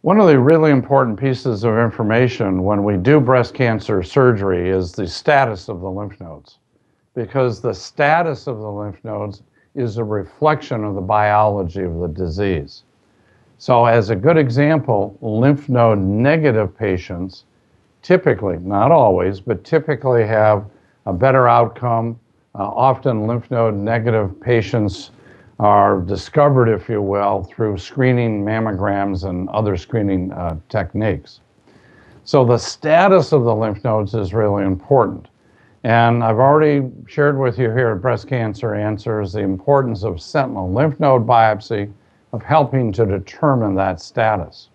One of the really important pieces of information when we do breast cancer surgery is the status of the lymph nodes, because the status of the lymph nodes is a reflection of the biology of the disease. So as a good example, lymph node negative patients typically, not always, but typically have a better outcome. Often lymph node negative patients are discovered, if you will, through screening mammograms and other screening techniques. So the status of the lymph nodes is really important. And I've already shared with you here at Breast Cancer Answers the importance of sentinel lymph node biopsy, of helping to determine that status.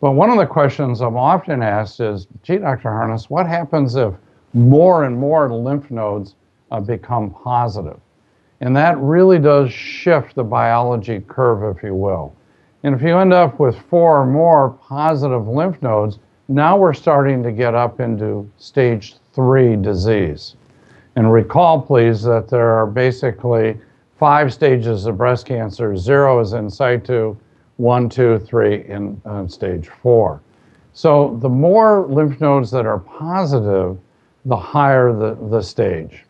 But one of the questions I'm often asked is, gee, Dr. Harness, what happens if more and more lymph nodes become positive? And that really does shift the biology curve, if you will. And if you end up with 4 or more positive lymph nodes, now we're starting to get up into stage 3 disease. And recall, please, that there are basically 5 stages of breast cancer. 0 is in situ, 1, 2, 3 in stage 4. So the more lymph nodes that are positive, the higher the stage.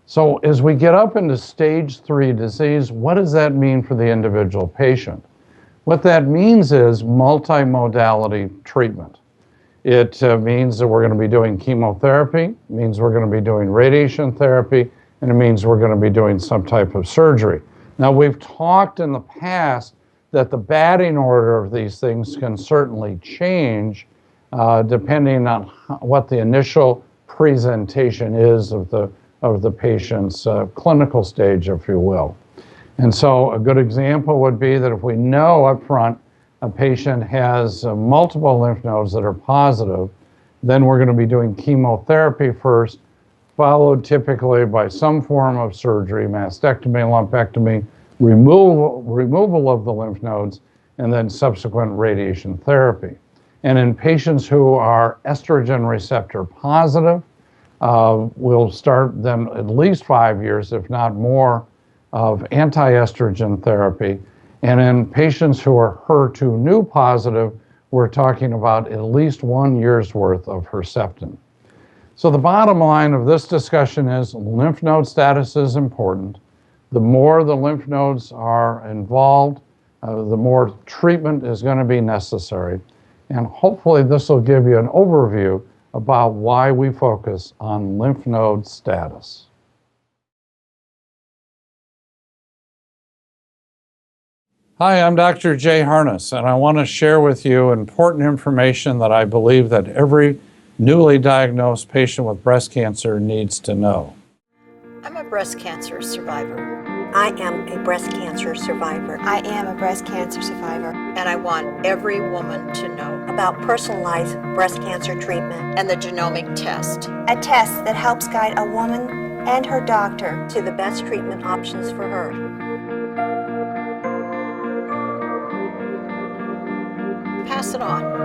So as we get up into stage 3 disease, what does that mean for the individual patient? What that means is multimodality treatment. It means that we're going to be doing chemotherapy, it means we're going to be doing radiation therapy, and it means we're going to be doing some type of surgery. Now, we've talked in the past that the batting order of these things can certainly change depending on what the initial presentation is of the patient's clinical stage, if you will. And so a good example would be that if we know up front a patient has multiple lymph nodes that are positive, then we're going to be doing chemotherapy first, followed typically by some form of surgery, mastectomy, lumpectomy, removal of the lymph nodes, and then subsequent radiation therapy. And in patients who are estrogen receptor positive, we'll start them at least 5 years, if not more, of anti-estrogen therapy. And in patients who are HER2 new positive, we're talking about at least 1 year's worth of Herceptin. So the bottom line of this discussion is lymph node status is important. The more the lymph nodes are involved, the more treatment is going to be necessary. And hopefully this will give you an overview about why we focus on lymph node status. Hi, I'm Dr. Jay Harness, and I want to share with you important information that I believe that every newly diagnosed patient with breast cancer needs to know. I'm a breast cancer survivor. I am a breast cancer survivor. I am a breast cancer survivor. And I want every woman to know about personalized breast cancer treatment and the genomic test. A test that helps guide a woman and her doctor to the best treatment options for her. Pass it on.